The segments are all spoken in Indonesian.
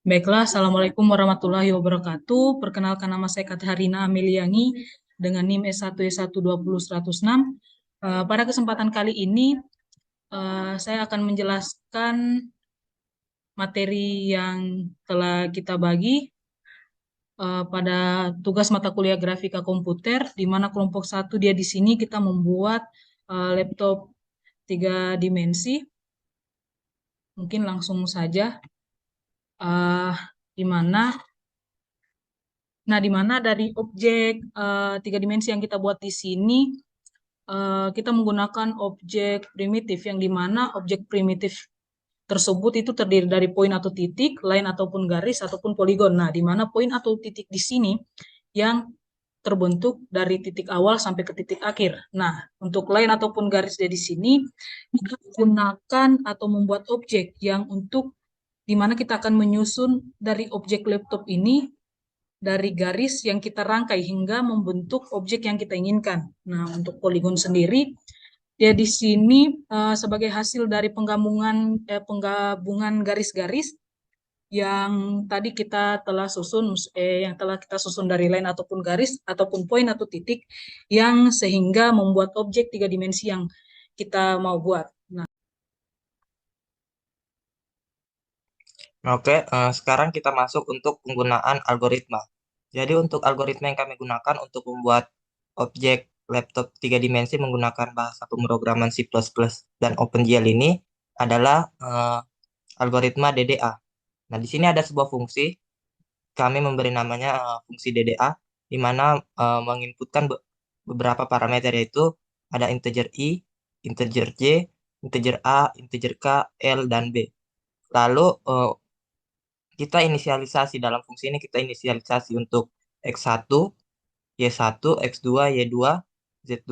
Baiklah, Assalamualaikum warahmatullahi wabarakatuh. Perkenalkan nama saya Katarina Ameliani dengan NIM S1Y120-106. Pada kesempatan kali ini, saya akan menjelaskan materi yang telah kita bagi pada tugas mata kuliah grafika komputer, di mana kelompok satu dia di sini kita membuat laptop 3 dimensi. Mungkin langsung saja, eh, di mana di mana dari objek 3 dimensi yang kita buat di sini, kita menggunakan objek primitif, yang di mana objek primitif tersebut itu terdiri dari poin atau titik, line ataupun garis, ataupun poligon. Nah, di mana poin atau titik di sini yang terbentuk dari titik awal sampai ke titik akhir. Nah, untuk line ataupun garis di sini, kita gunakan atau membuat objek yang untuk di mana kita akan menyusun dari objek laptop ini dari garis yang kita rangkai hingga membentuk objek yang kita inginkan. Nah, untuk poligon sendiri, dia di sini sebagai hasil dari penggabungan garis-garis yang tadi kita telah susun, yang telah kita susun dari line ataupun garis ataupun poin atau titik, yang sehingga membuat objek 3 dimensi yang kita mau buat. Nah, Oke, sekarang kita masuk untuk penggunaan algoritma. Jadi untuk algoritma yang kami gunakan untuk membuat objek laptop 3 dimensi menggunakan bahasa pemrograman C++ dan OpenGL ini adalah algoritma DDA. Nah, di sini ada sebuah fungsi, kami memberi namanya fungsi DDA, di mana menginputkan beberapa parameter, yaitu ada integer I, integer J, integer A, integer K, L, dan B. Lalu kita inisialisasi dalam fungsi ini, kita inisialisasi untuk X1, Y1, X2, Y2, Z2,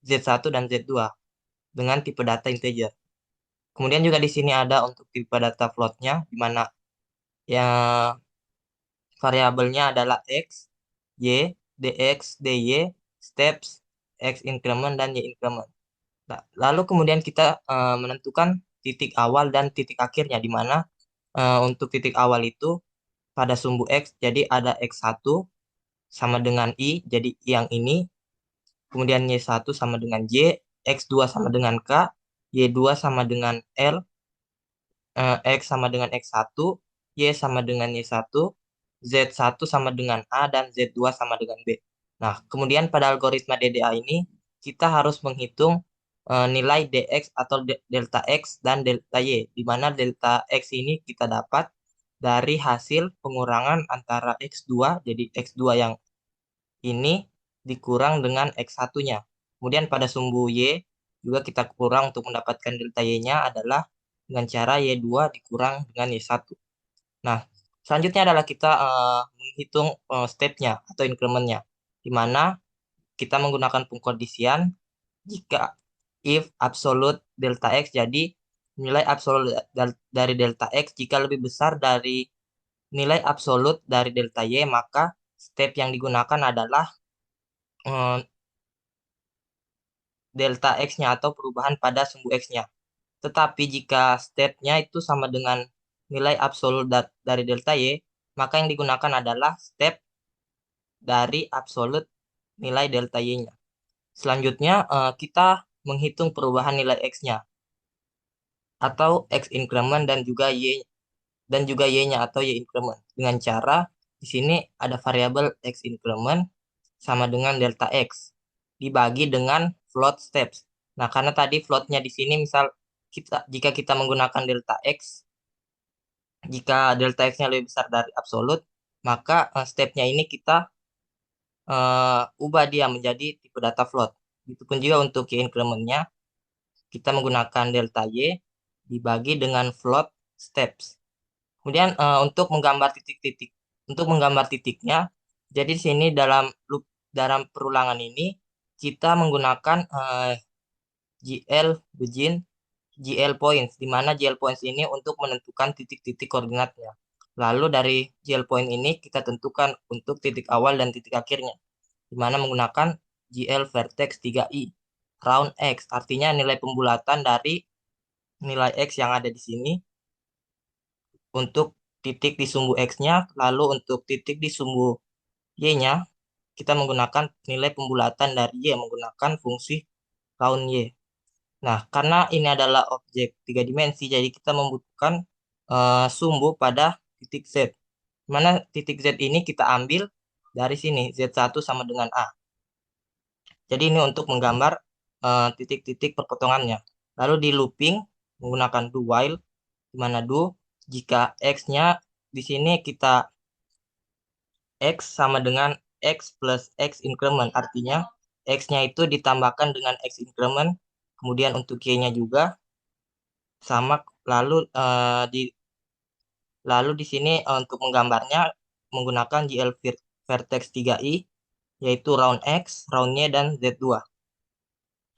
Z1, dan Z2 dengan tipe data integer. Kemudian juga di sini ada untuk tipe data floatnya, di mana ya variabelnya adalah X, Y, DX, DY, steps, X increment, dan Y increment. Nah, lalu kemudian kita menentukan titik awal dan titik akhirnya, di mana untuk titik awal itu pada sumbu X, jadi ada X1 sama dengan I, jadi I yang ini, kemudian Y1 sama dengan J, X2 sama dengan K, Y2 sama dengan L, X sama dengan X1, Y sama dengan Y1, Z1 sama dengan A, dan Z2 sama dengan B. Nah, kemudian pada algoritma DDA ini, kita harus menghitung nilai DX atau delta X dan delta Y, di mana delta X ini kita dapat dari hasil pengurangan antara X2, jadi X2 yang ini dikurang dengan X1-nya. Kemudian pada sumbu Y juga kita kurang untuk mendapatkan delta Y-nya adalah dengan cara Y2 dikurang dengan Y1. Nah, selanjutnya adalah kita menghitung step-nya atau increment-nya, di mana kita menggunakan pengkondisian jika if absolute delta X, jadi nilai absolut dari delta X jika lebih besar dari nilai absolut dari delta Y, maka step yang digunakan adalah eh, delta X-nya atau perubahan pada sumbu X-nya. Tetapi jika step-nya itu sama dengan nilai absolut dari delta Y, maka yang digunakan adalah step dari absolut nilai delta Y-nya. Selanjutnya, kita menghitung perubahan nilai X-nya atau X increment dan juga Y-nya atau Y increment dengan cara di sini ada variabel X increment sama dengan delta X dibagi dengan float steps. Nah, karena tadi floatnya di sini misal jika kita menggunakan delta X, jika delta X-nya lebih besar dari absolut, maka stepnya ini kita ubah dia menjadi tipe data float. Begitupun juga untuk Y increment-nya, kita menggunakan delta Y dibagi dengan float steps. Kemudian untuk menggambar titiknya, jadi di sini dalam perulangan ini kita menggunakan GL begin GL points, di mana GL points ini untuk menentukan titik-titik koordinatnya. Lalu dari GL point ini kita tentukan untuk titik awal dan titik akhirnya, di mana menggunakan GL vertex 3i round X, artinya nilai pembulatan dari nilai X yang ada di sini untuk titik di sumbu X-nya, lalu untuk titik di sumbu Y-nya, kita menggunakan nilai pembulatan dari Y menggunakan fungsi round Y. Nah, karena ini adalah objek 3 dimensi, jadi kita membutuhkan sumbu pada titik Z. Mana titik Z ini kita ambil dari sini, Z1 sama dengan A. Jadi ini untuk menggambar titik-titik perpotongannya. Lalu di looping menggunakan do while, di mana do jika X-nya di sini kita X sama dengan X plus X increment, artinya X-nya itu ditambahkan dengan X increment, kemudian untuk Y-nya juga sama, lalu di sini untuk menggambarnya menggunakan GL vertex 3i, yaitu round X, round Y, dan Z2.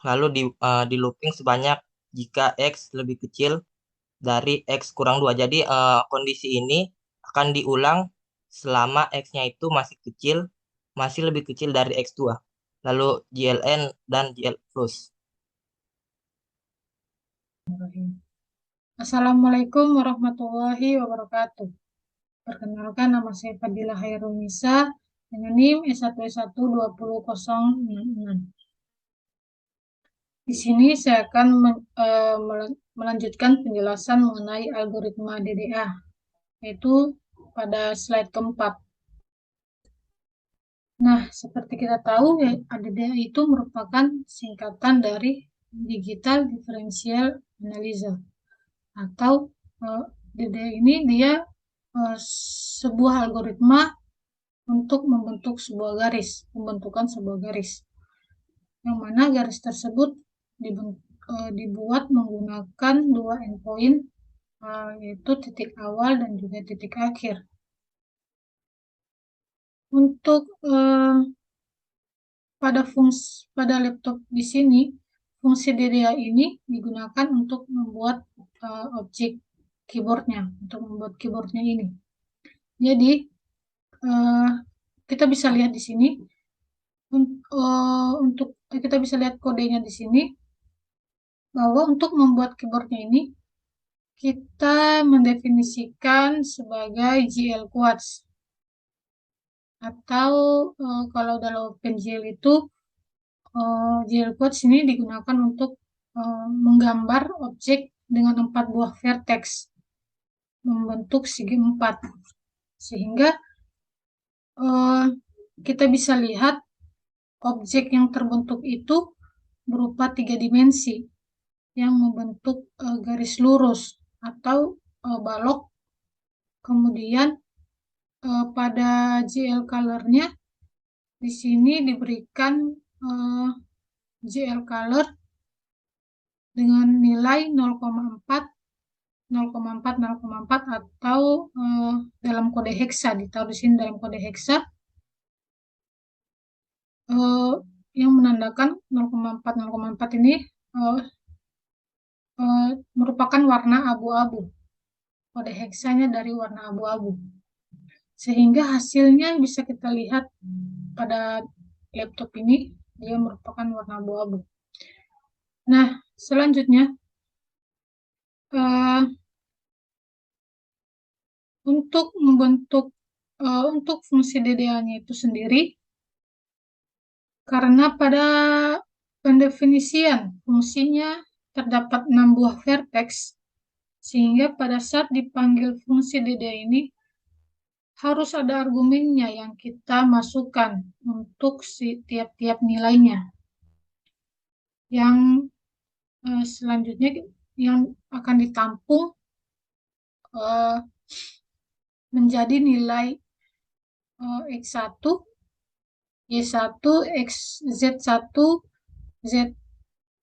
Lalu di looping sebanyak jika X lebih kecil dari X kurang 2. Jadi kondisi ini akan diulang selama X-nya itu masih lebih kecil dari X2. Lalu GLN dan GL plus. Assalamualaikum warahmatullahi wabarakatuh. Perkenalkan, nama saya Fadila Hairunisa dengan NIM S1S1200066. Di sini saya akan melanjutkan penjelasan mengenai algoritma DDA, yaitu pada slide keempat. Nah, seperti kita tahu, ya, DDA itu merupakan singkatan dari Digital Differential Analyzer, atau DDA ini dia sebuah algoritma untuk membentuk sebuah garis, pembentukan sebuah garis, yang mana garis tersebut dibuat menggunakan dua endpoint, yaitu titik awal dan juga titik akhir. Untuk pada laptop di sini, fungsi DDA ini digunakan untuk membuat objek keyboardnya, ini. Jadi kita bisa lihat di sini, kita bisa lihat kodenya di sini, bahwa untuk membuat keyboardnya ini kita mendefinisikan sebagai GL quads, atau kalau dalam OpenGL itu GL quads ini digunakan untuk menggambar objek dengan 4 buah vertex membentuk segi 4, sehingga kita bisa lihat objek yang terbentuk itu berupa 3 dimensi yang membentuk garis lurus atau balok. Kemudian pada GL color-nya di sini diberikan GL color dengan nilai 0,4, 0,4, 0,4, atau dalam kode heksa, ditaruh di sini dalam kode heksa, yang menandakan 0,4, 0,4 ini merupakan warna abu-abu. Kode heksanya dari warna abu-abu. Sehingga hasilnya bisa kita lihat pada laptop ini, dia merupakan warna abu-abu. Nah, selanjutnya, untuk fungsi DDA-nya itu sendiri, karena pada pendefinisian fungsinya terdapat 6 buah vertex, sehingga pada saat dipanggil fungsi DDA ini harus ada argumennya yang kita masukkan untuk tiap-tiap nilainya. Yang selanjutnya yang akan ditampung menjadi nilai X1, Y1, Z1,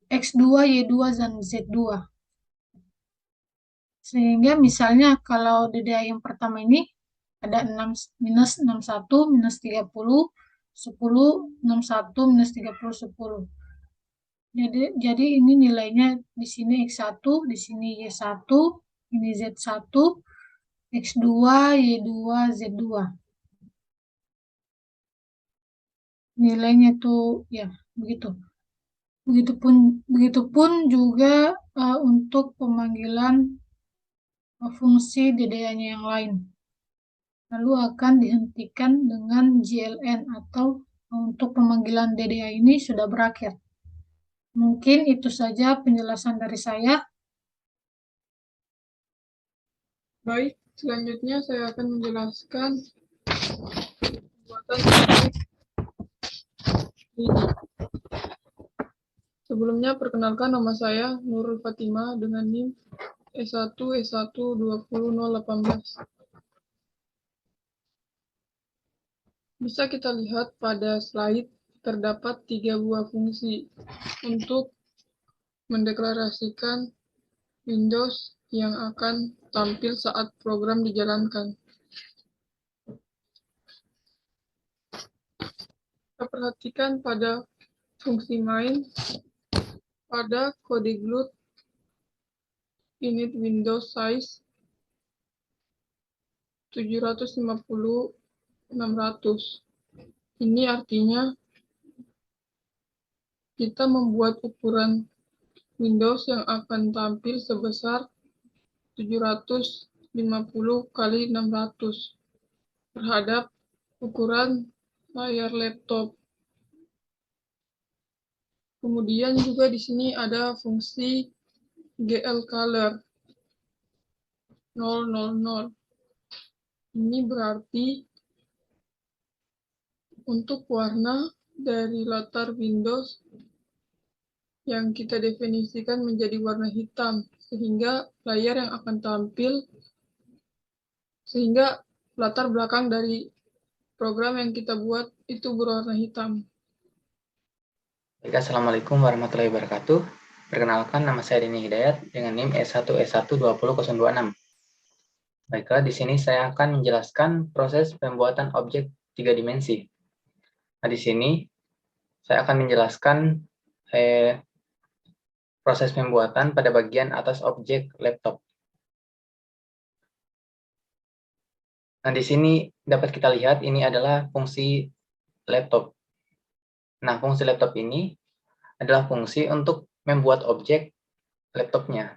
X2, Y2, dan Z2. Sehingga misalnya kalau DDA yang pertama ini ada 6, minus 61, minus 30, 10, 61, minus 30, 10. Jadi ini nilainya di sini X1, di sini Y1, ini Z1, X2, Y2, Z2. Nilainya itu ya begitu. Begitupun juga untuk pemanggilan fungsi DDA-nya yang lain. lalu akan dihentikan dengan GLN atau untuk pemanggilan DDA ini sudah berakhir. Mungkin itu saja penjelasan dari saya. Baik, selanjutnya saya akan menjelaskan pembuatan objek ini. Sebelumnya, perkenalkan nama saya Nurul Fatimah dengan NIM S1S1200018. Bisa kita lihat pada slide terdapat 3 buah fungsi untuk mendeklarasikan Windows yang akan tampil saat program dijalankan. Kita perhatikan pada fungsi main pada kode GLUT init Windows size 750/600. Ini artinya kita membuat ukuran Windows yang akan tampil sebesar 750x600 terhadap ukuran layar laptop. Kemudian juga di sini ada fungsi GL Color 000. Ini berarti untuk warna dari latar Windows yang kita definisikan menjadi warna hitam, sehingga layar yang akan tampil, sehingga latar belakang dari program yang kita buat itu berwarna hitam. Baik, Assalamualaikum warahmatullahi wabarakatuh. Perkenalkan, nama saya Dini Hidayat dengan NIM S1S1200026. Baiklah, di sini saya akan menjelaskan proses pembuatan objek 3 dimensi. Nah, di sini saya akan menjelaskan proses pembuatan pada bagian atas objek laptop. Nah, di sini dapat kita lihat ini adalah fungsi laptop. Nah, fungsi laptop ini adalah fungsi untuk membuat objek laptopnya.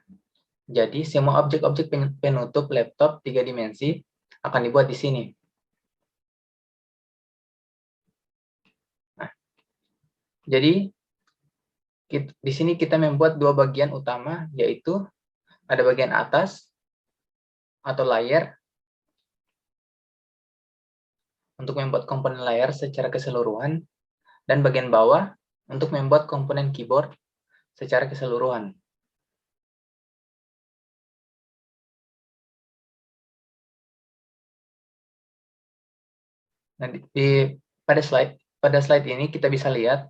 Jadi, semua objek-objek penutup laptop 3 dimensi akan dibuat di sini. Nah, jadi, di sini kita membuat 2 bagian utama, yaitu ada bagian atas atau layar untuk membuat komponen layar secara keseluruhan, dan bagian bawah untuk membuat komponen keyboard secara keseluruhan. Nah, pada slide ini kita bisa lihat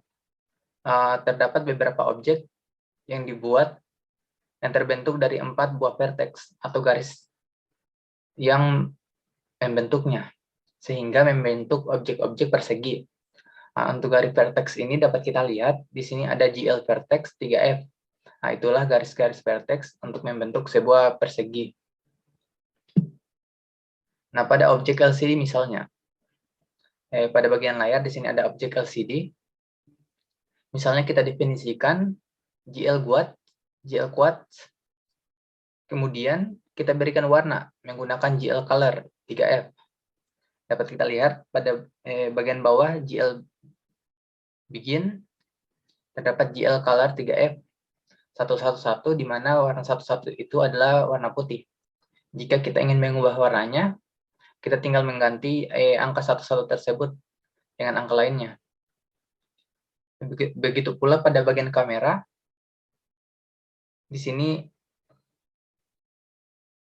terdapat beberapa objek yang dibuat yang terbentuk dari 4 buah vertex atau garis yang membentuknya, sehingga membentuk objek-objek persegi. Nah, untuk garis vertex ini dapat kita lihat di sini ada GL vertex 3F. Nah, itulah garis-garis vertex untuk membentuk sebuah persegi. Nah, pada objek LCD misalnya, pada bagian layar di sini ada objek LCD. Misalnya kita definisikan GL Quartz, kemudian kita berikan warna menggunakan GL Color 3F. Dapat kita lihat pada bagian bawah GL Begin, terdapat GL Color 3F 111, di mana warna 11 itu adalah warna putih. Jika kita ingin mengubah warnanya, kita tinggal mengganti angka 11 tersebut dengan angka lainnya. Begitu pula pada bagian kamera. Di sini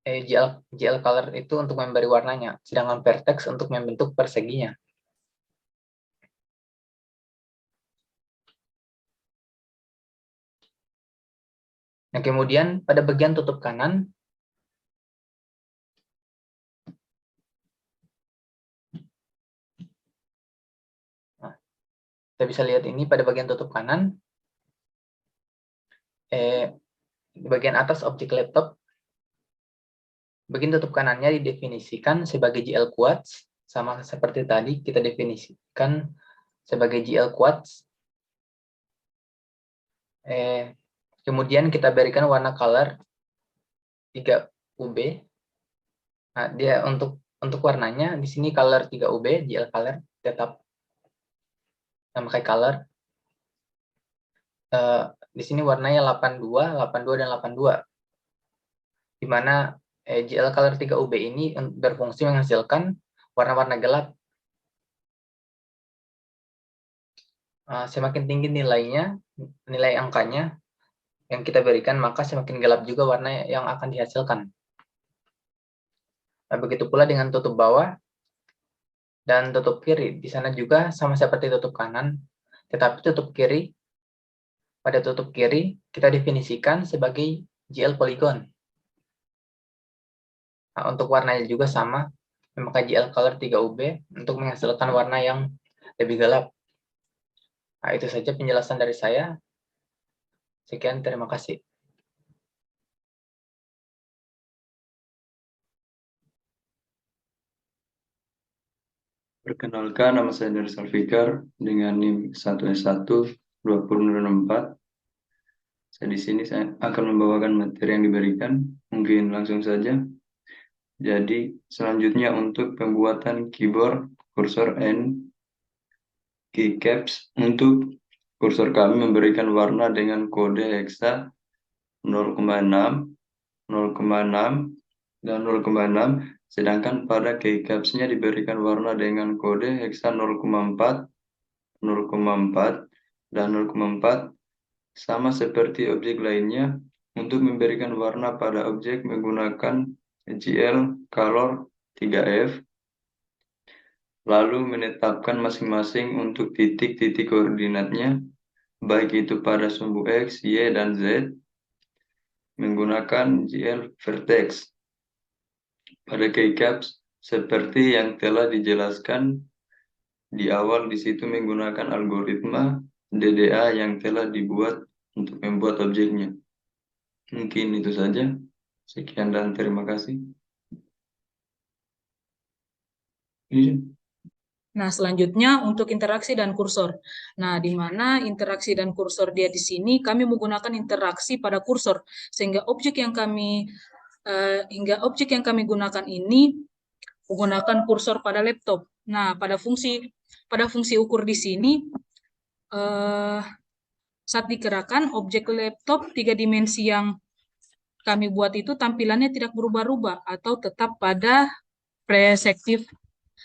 GL Color itu untuk memberi warnanya, sedangkan vertex untuk membentuk perseginya. Nah, kemudian pada bagian tutup kanan, kita bisa lihat ini pada bagian tutup kanan, di bagian atas objek laptop, bagian tutup kanannya didefinisikan sebagai GL Quartz, sama seperti tadi kita definisikan sebagai GL Quartz. Kemudian kita berikan warna color 3UB. Nah, dia untuk Untuk warnanya di sini color 3UB, GL color tetap memakai color. Di sini warnanya 82, 82 dan 82. Di mana GL color 3UB ini berfungsi menghasilkan warna-warna gelap. Semakin tinggi nilainya, nilai angkanya yang kita berikan, maka semakin gelap juga warna yang akan dihasilkan. Nah, begitu pula dengan tutup bawah dan tutup kiri. Di sana juga sama seperti tutup kanan, tetapi tutup kiri, pada tutup kiri kita definisikan sebagai GL polygon. Nah, untuk warnanya juga sama, memakai GL color 3UB untuk menghasilkan warna yang lebih gelap. Nah, itu saja penjelasan dari saya. Sekian, terima kasih. Perkenalkan, nama saya Dari Salfikar dengan NIM 1S1-2004. Saya di sini saya akan membawakan materi yang diberikan. Mungkin langsung saja. Jadi, selanjutnya untuk pembuatan keyboard, kursor, and keycaps. Untuk kursor kami memberikan warna dengan kode hexa 0,6, 0,6, dan 0,6. Sedangkan pada keycaps-nya diberikan warna dengan kode hexa 0,4, 0,4, dan 0,4. Sama seperti objek lainnya, untuk memberikan warna pada objek menggunakan GL color 3F, lalu menetapkan masing-masing untuk titik-titik koordinatnya, baik itu pada sumbu X, Y, dan Z, menggunakan GL vertex. Pada keycaps, seperti yang telah dijelaskan di awal, di situ menggunakan algoritma DDA yang telah dibuat untuk membuat objeknya. Mungkin itu saja. Sekian dan terima kasih. Nah, selanjutnya untuk interaksi dan kursor. Nah, di mana interaksi dan kursor dia di sini, kami menggunakan interaksi pada kursor, sehingga objek yang kami gunakan ini menggunakan kursor pada laptop. Nah, pada fungsi ukur di sini, saat digerakkan objek laptop 3 dimensi yang kami buat itu tampilannya tidak berubah-ubah atau tetap pada presektif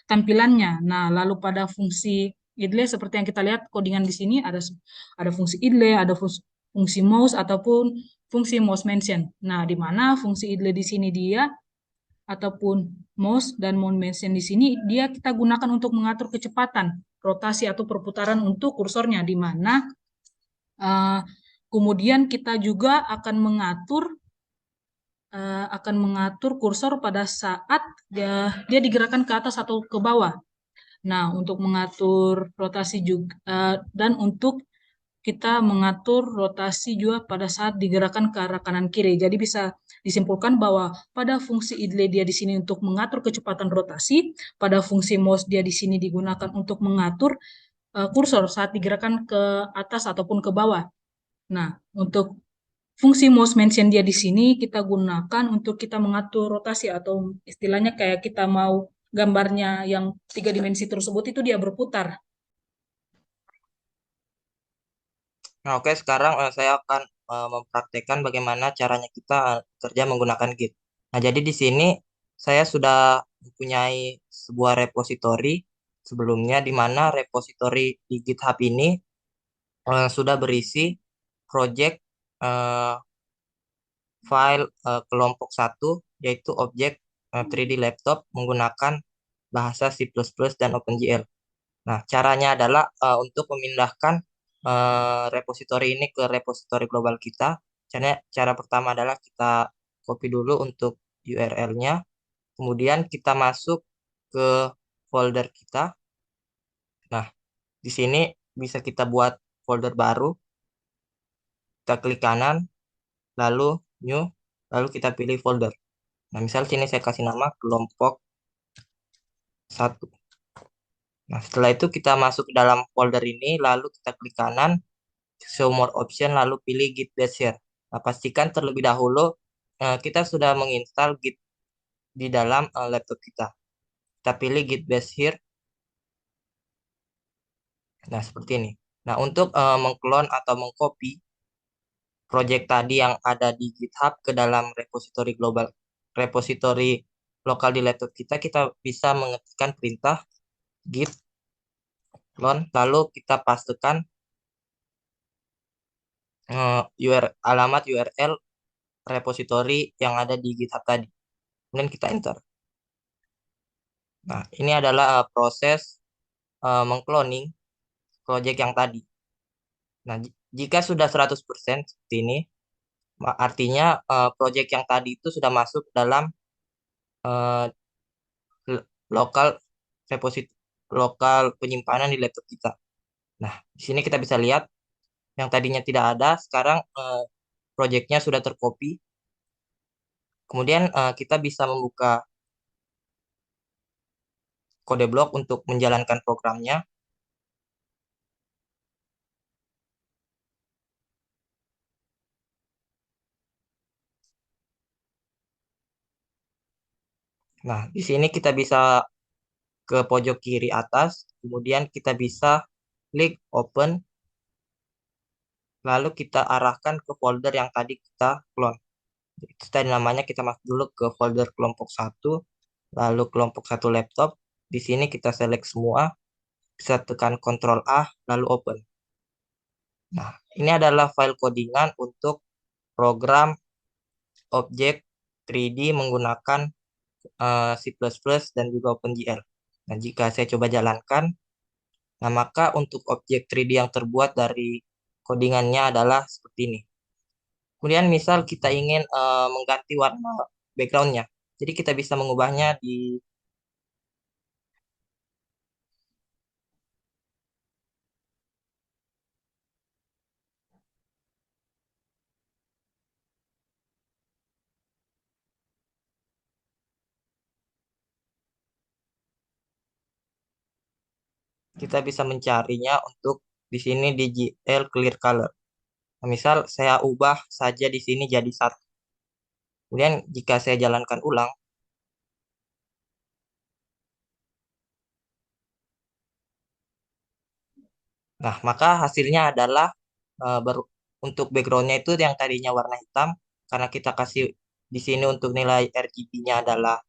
tampilannya. Nah, lalu pada fungsi idle seperti yang kita lihat codingan di sini ada fungsi idle, ada fungsi mouse ataupun fungsi mouse mention. Nah, di mana fungsi idle di sini dia ataupun mouse dan mouse mention di sini dia kita gunakan untuk mengatur kecepatan rotasi atau perputaran untuk kursornya, di mana kemudian kita juga akan mengatur kursor pada saat dia digerakkan ke atas atau ke bawah. Nah, untuk mengatur rotasi juga dan untuk kita mengatur rotasi juga pada saat digerakkan ke arah kanan kiri. Jadi bisa disimpulkan bahwa pada fungsi idle dia di sini untuk mengatur kecepatan rotasi, pada fungsi mouse dia di sini digunakan untuk mengatur kursor saat digerakkan ke atas ataupun ke bawah. Nah, untuk fungsi mouse mention dia di sini kita gunakan untuk kita mengatur rotasi atau istilahnya kayak kita mau gambarnya yang 3 dimensi tersebut itu dia berputar. Nah, oke, sekarang saya akan mempraktekkan bagaimana caranya kita kerja menggunakan Git. Nah, jadi di sini saya sudah mempunyai sebuah repositori sebelumnya, di mana repositori di GitHub ini sudah berisi project file kelompok 1, yaitu objek 3D laptop menggunakan bahasa C++ dan OpenGL. Nah, caranya adalah untuk memindahkan repositori ini ke repositori global kita. Cara pertama adalah kita copy dulu untuk URL-nya, kemudian kita masuk ke folder kita. Nah, di sini bisa kita buat folder baru. Kita klik kanan, lalu new, lalu kita pilih folder. Nah, misal sini saya kasih nama kelompok 1. Nah, setelah itu kita masuk ke dalam folder ini, lalu kita klik kanan, show more option, lalu pilih git batch share. Nah, pastikan terlebih dahulu kita sudah menginstal Git di dalam laptop kita. Kita pilih git base here. Nah, seperti ini. Nah, untuk mengklon atau mengcopy project tadi yang ada di GitHub ke dalam repository global, repository lokal di laptop kita, kita bisa mengetikkan perintah git clone, lalu kita pastekan alamat URL repository yang ada di GitHub tadi. Kemudian kita enter. Nah, ini adalah proses mengcloning project yang tadi. Nah, jika sudah 100% seperti ini, artinya project yang tadi itu sudah masuk dalam lokal repository, lokal penyimpanan di laptop kita. Nah, di sini kita bisa lihat yang tadinya tidak ada, sekarang projectnya sudah tercopy. Kemudian kita bisa membuka kode blok untuk menjalankan programnya. Nah, di sini kita bisa ke pojok kiri atas, kemudian kita bisa klik open, lalu kita arahkan ke folder yang tadi kita clone. Itu tadi namanya, kita masuk dulu ke folder kelompok 1, lalu kelompok 1 laptop. Di sini kita select semua, bisa tekan Ctrl A, lalu open. Nah, ini adalah file codingan untuk program objek 3D menggunakan C++ dan juga OpenGL. Nah, jika saya coba jalankan, nah maka untuk objek 3D yang terbuat dari codingannya adalah seperti ini. Kemudian misal kita ingin mengganti warna backgroundnya, jadi kita bisa mengubahnya di kita bisa mencarinya untuk di sini di GL clear color. Nah, misal saya ubah saja di sini jadi 1. Kemudian jika saya jalankan ulang, nah maka hasilnya adalah untuk backgroundnya itu yang tadinya warna hitam, karena kita kasih di sini untuk nilai RGB-nya adalah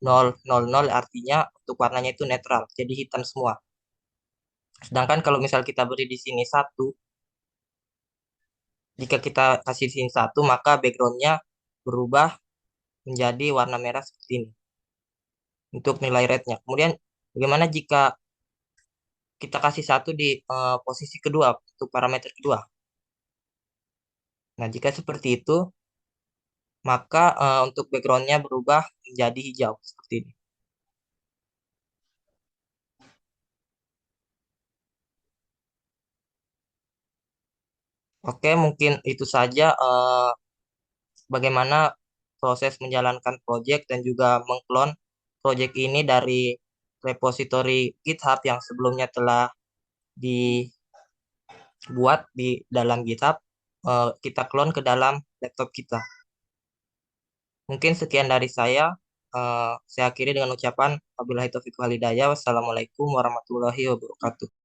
000, artinya untuk warnanya itu netral, jadi hitam semua. Sedangkan kalau misal kita beri di sini 1, jika kita kasih di sini 1, maka backgroundnya berubah menjadi warna merah seperti ini untuk nilai rate-nya. Kemudian bagaimana jika kita kasih 1 di posisi kedua untuk parameter kedua? Nah, jika seperti itu, maka untuk backgroundnya berubah menjadi hijau seperti ini. Oke, mungkin itu saja bagaimana proses menjalankan project dan juga mengklon project ini dari repository GitHub yang sebelumnya telah dibuat di dalam GitHub, kita klon ke dalam laptop kita. Mungkin sekian dari saya. Saya akhiri dengan ucapan wabillahi taufiq wal hidayah. Wassalamualaikum warahmatullahi wabarakatuh.